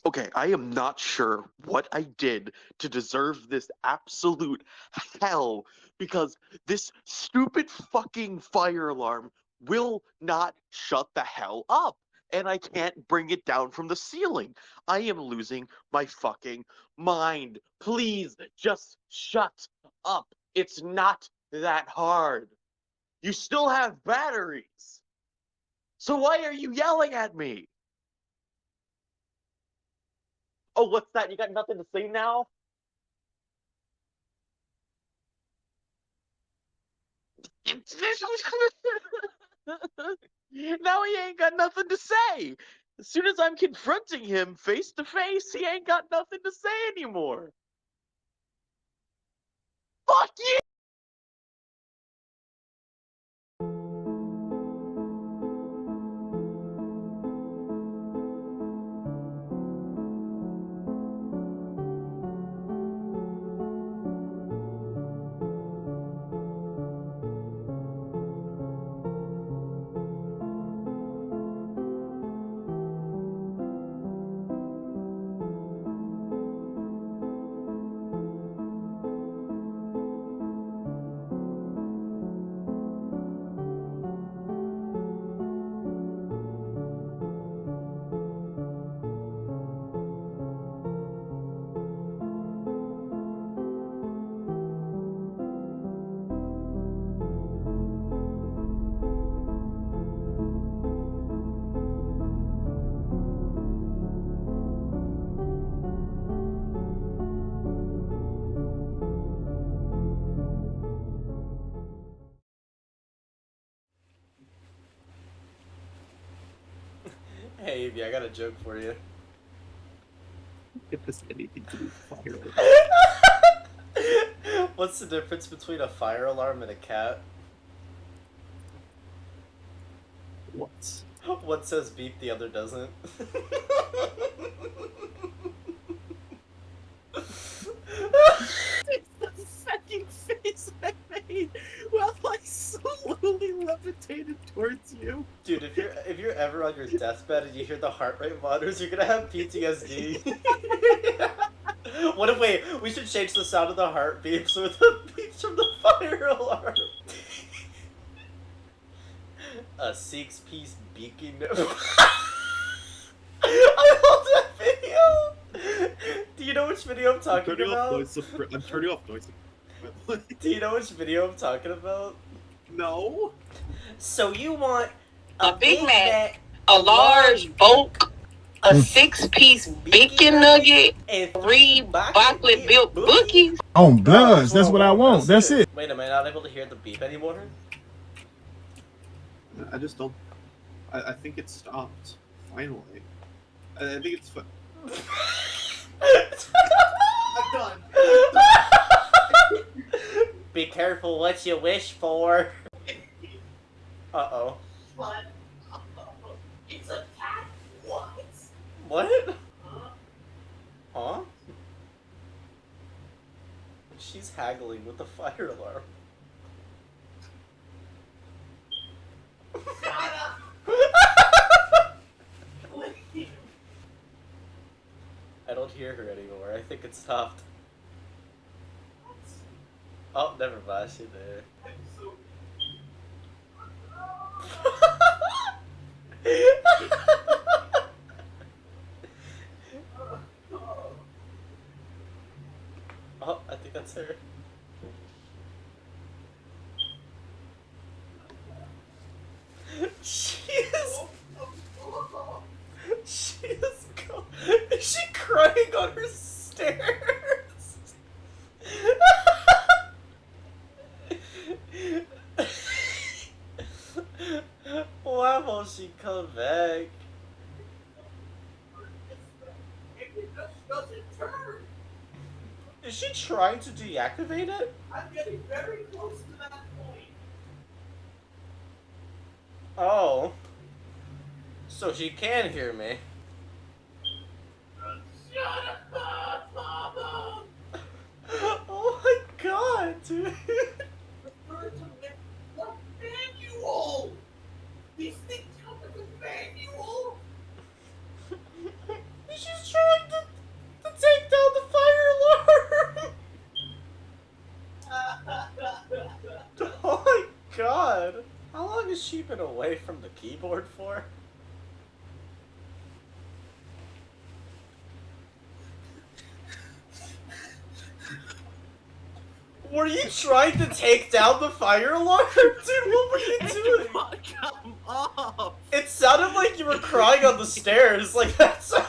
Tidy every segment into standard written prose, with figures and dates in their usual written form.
Okay, I am not sure what I did to deserve this absolute hell because this stupid fucking fire alarm will not shut the hell up. And I can't bring it down from the ceiling. I am losing my fucking mind. Please just shut up. It's not that hard. You still have batteries. So why are you yelling at me? Oh, what's that? You got nothing to say now? Now he ain't got nothing to say. As soon as I'm confronting him face to face, he ain't got nothing to say anymore. Fuck you! Hey, Evie, I got a joke for you. If this anything to do with fire. What's the difference between a fire alarm and a cat? What? One says beep, the other doesn't. The fucking face I made while I slowly levitated towards you. Dude, if you're ever on your deathbed and you hear the heart rate monitors, you're gonna have PTSD. What if we should change the sound of the heart beeps with the beeps from the fire alarm. A 6-piece beacon. I love that video. Do you know which video I'm talking about? I'm turning off noise. Do you know which video I'm talking about? No. So you want A Big Mac, a large Oak, a 6-piece bacon nugget, and 3 chocolate milk bookies. On Bloods, that's what I want. That's it. Wait, am I not able to hear the beep anymore? I just don't. I think it stopped. Finally. I think it's. I'm done. Be careful what you wish for. Uh-oh. What? It's a cat. What? What? Huh? She's haggling with the fire alarm. I don't hear her anymore. I think it stopped. Oh, never mind. She's there. Oh, I think that's her. She is. She is. Is she crying on her stairs? Why won't she come back? It just doesn't turn. Is she trying to deactivate it? I'm getting very close to that point. Oh. So she can hear me. Shut up, Mama! Oh my god, dude. Refer to the manual! These things come with a manual! She's trying keyboard for? Were you trying to take down the fire alarm? Dude, what were you doing? Come off! It sounded like you were crying on the stairs. Like, that's so...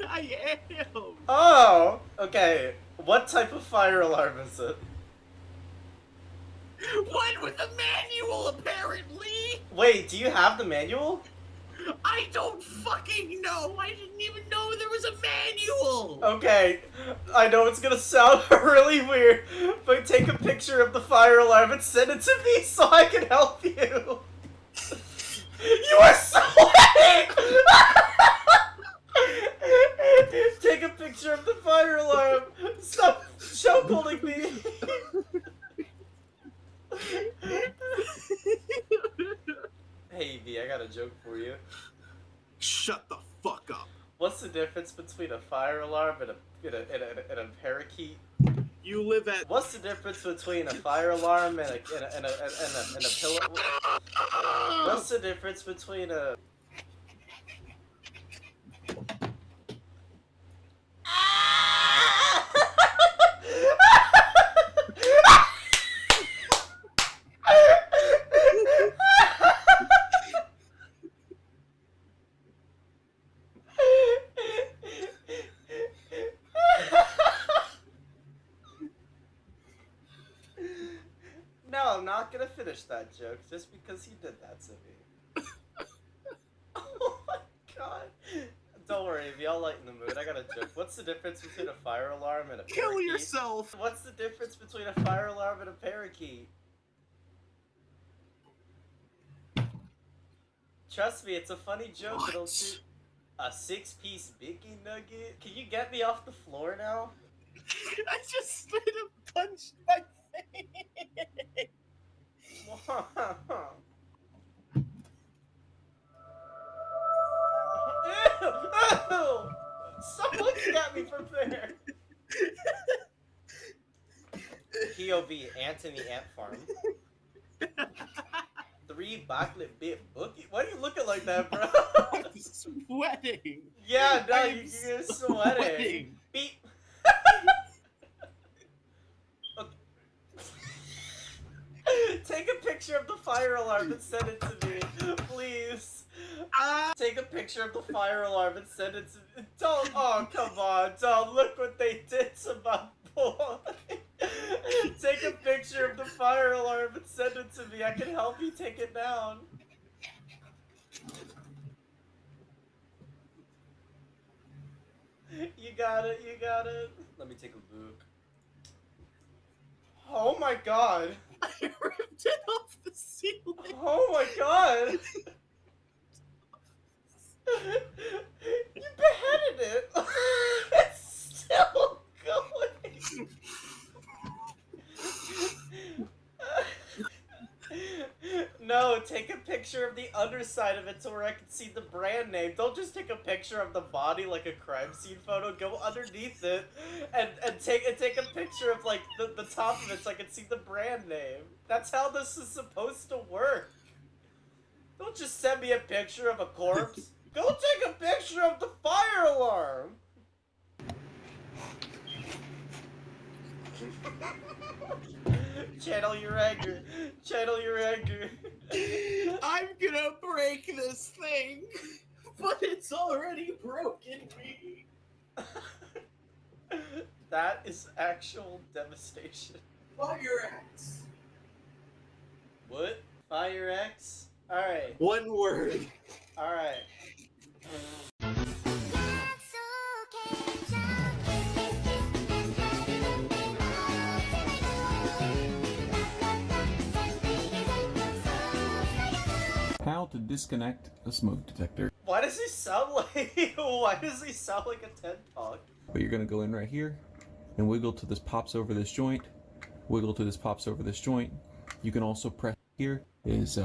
I am! Oh! Okay. What type of fire alarm is it? One with a manual, apparently! Wait, do you have the manual? I don't fucking know! I didn't even know there was a manual! Okay, I know it's gonna sound really weird, but take a picture of the fire alarm and send it to me so I can help you. You are sweating! Take a picture of the fire alarm. Stop chokeholding me. Hey, V, I got a joke for you. Shut the fuck up. What's the difference between a fire alarm and a parakeet? You live at... What's the difference between a fire alarm and a pillow? What's the difference between a... No, I'm not gonna finish that joke just because he did that to me. Oh my god. Don't worry, if y'all lighten the mood, I got a joke. What's the difference between a fire alarm and a parakeet? Kill yourself! What's the difference between a fire alarm and a parakeet? Trust me, it's a funny joke. What? It'll shoot a 6-piece Mickey nugget. Can you get me off the floor now? I just straight up punched my face! Ew! Stop looking at me from there! POV, Anthony Ant Farm. 3 backlit bit bookie? Why are you looking like that, bro? I'm sweating! Yeah, no, I'm you're sweating. Beep. Take a picture of the fire alarm and send it to me, please. Take a picture of the fire alarm and send it to me. Don't, oh, come on, don't, look what they did to my boy. Take a picture of the fire alarm and send it to me. I can help you take it down. You got it, you got it. Let me take a look. Oh my god. I ripped it off the ceiling! Oh my god! You beheaded it! It's still going! No, take a picture of the underside of it so where I can see the brand name. Don't just take a picture of the body like a crime scene photo. Go underneath it and take a picture of like the top of it so I can see the brand name. That's how this is supposed to work. Don't just send me a picture of a corpse. Go take a picture of the fire alarm. Channel your anger. Channel your anger. I'm gonna break this thing, but it's already broken me. That is actual devastation. Fire X. What? Fire X? Alright. One word. Alright. How to disconnect a smoke detector. Why does he sound like why does he sound like a TED Talk? But you're gonna go in right here and wiggle till this pops over this joint. Wiggle till this pops over this joint. You can also press here is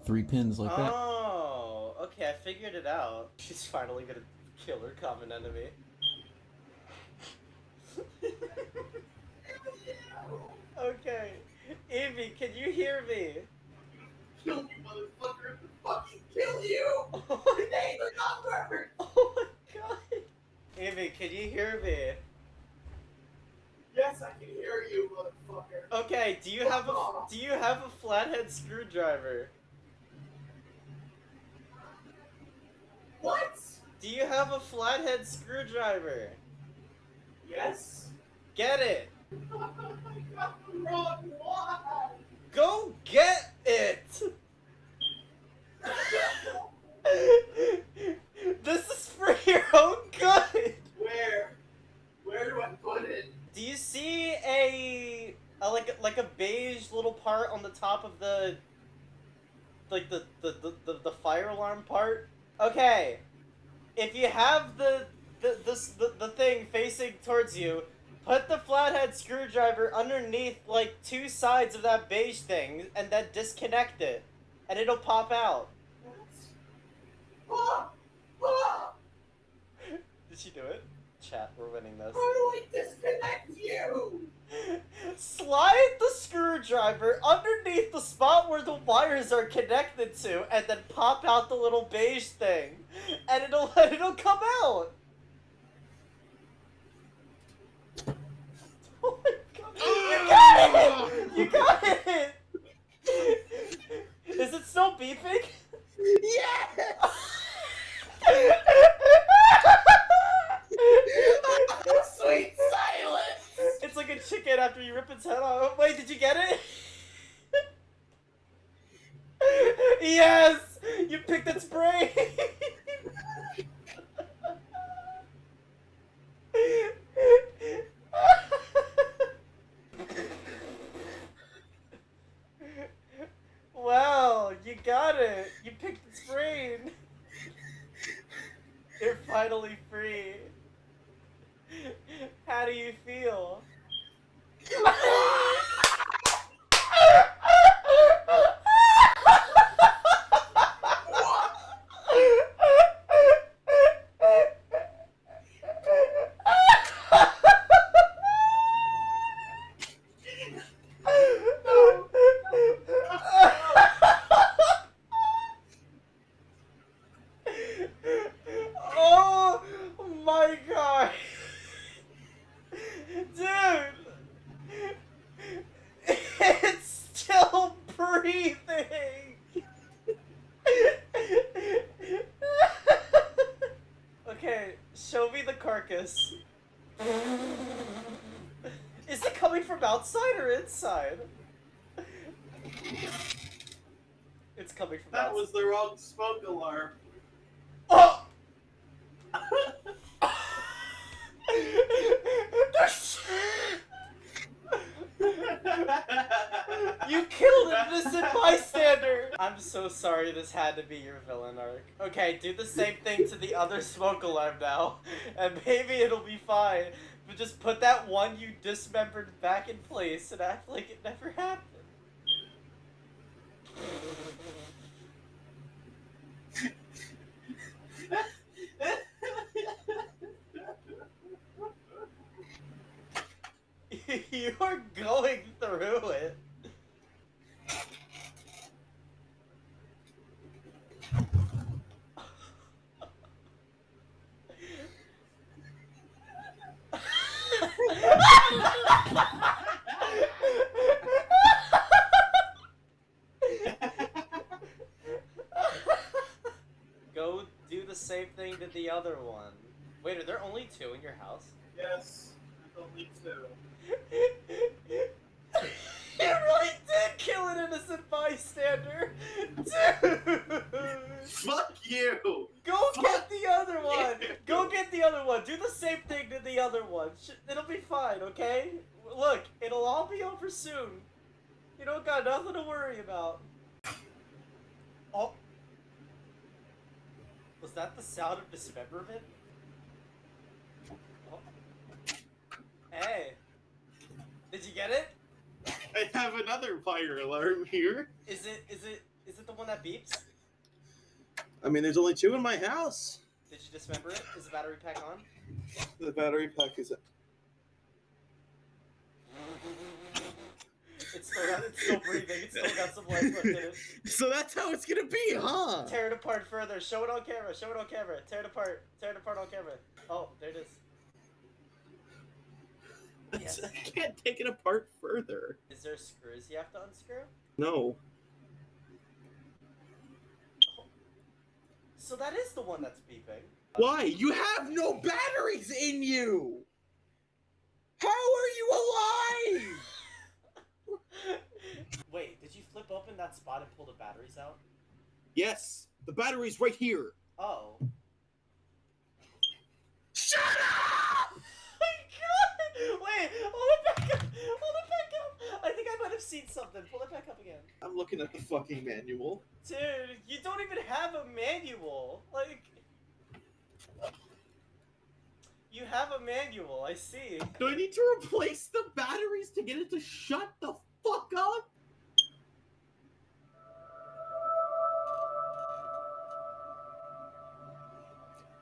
3 pins like that. Oh, okay, I figured it out. She's finally gonna kill her common enemy. Okay. Evie, can you hear me? kill you, motherfucker! Fucking kill you! Oh my, Name the number! oh my god. Amy, can you hear me? Yes, I can hear you, motherfucker. Okay, do you have a flathead screwdriver? What? Do you have a flathead screwdriver? Yes. Get it! I got the wrong one! Go get it! This is for your own good! Where? Where do I put it? Do you see a like a beige little part on the top of the the fire alarm part? Okay. If you have the thing facing towards you, put the flathead screwdriver underneath like two sides of that beige thing and then disconnect it. And it'll pop out. Ah! Ah! Did she do it? Chat, we're winning this. How do I disconnect you? Slide the screwdriver underneath the spot where the wires are connected to, and then pop out the little beige thing, and it'll come out. Oh my god! You got it! You got it! Is it still beeping? Yes! Sweet silence! It's like a chicken after you rip its head off. Wait, did you get it? Yes! You picked its brain! Wow, you got it! You picked its brain! You're finally free. How do you feel? Oh my god! Dude! It's still breathing! Okay, show me the carcass. Is it coming from outside or inside? It's coming from That outside. was the wrong smoke alarm. Oh! You killed an innocent bystander! I'm so sorry this had to be your villain arc. Okay, do the same thing to the other smoke alarm now, and maybe it'll be fine. But just put that one you dismembered back in place and act like it never happened. You're going through it. Go do the same thing to the other one. Wait, are there only two in your house? Yes, there's only two. You really did kill an innocent bystander! Dude! Fuck you! Go get the other one! Go get the other one! Do the same thing to the other one. It'll be fine, okay? Look, it'll all be over soon. You don't got nothing to worry about. Oh. Was that the sound of dismemberment? Oh. Hey. Did you get it? I have another fire alarm here. Is it the one that beeps? I mean, there's only two in my house. Did you dismember it? Is the battery pack on? The battery pack is... It's It's still breathing. It's still got some life left in it. So that's how it's gonna be, huh? Tear it apart further. Show it on camera. Show it on camera. Tear it apart. Tear it apart on camera. Oh, there it is. Yes. I can't take it apart further. Is there screws you have to unscrew? No. So that is the one that's beeping. Why? You have no batteries in you! How are you alive? Wait, did you flip open that spot and pull the batteries out? Yes, the battery's right here. Oh. Shut up! My god! Wait, hold it back up! Hold it back up! I think I might have seen something. Pull it back up again. I'm looking at the fucking manual. Dude, you don't even have a manual. Like... You have a manual, I see. Do I need to replace the batteries to get it to shut the fuck up?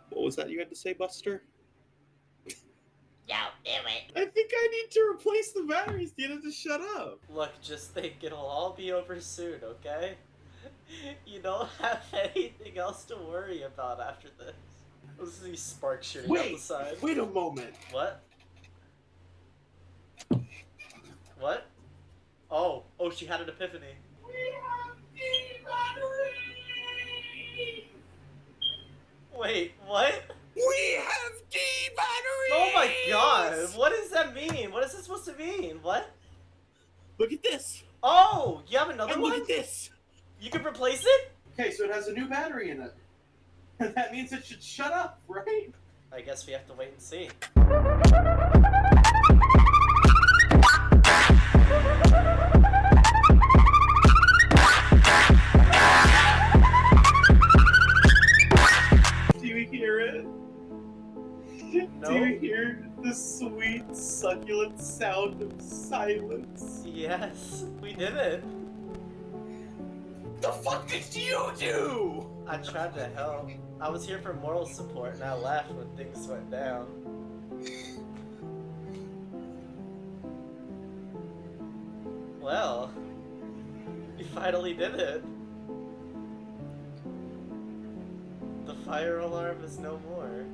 What was that you had to say, Buster? Yo, do it. I think I need to replace the batteries to get it to shut up. Look, just think it'll all be over soon, okay? You don't have anything else to worry about after this. Let's see sparks shooting out the side. Wait a moment. What? What? Oh, she had an epiphany. Wait, what? We have D batteries! Oh my god, what does that mean? What is this supposed to mean? What? Look at this. Oh, you have another And one? look at this. You can replace it? Okay, so it has a new battery in it. That means it should shut up, right? I guess we have to wait and see. Do you hear it? No. Do you hear the sweet, succulent sound of silence? Yes, we did it. The fuck did you do? I tried to help. I was here for moral support and I laughed when things went down. Well, we finally did it. The fire alarm is no more.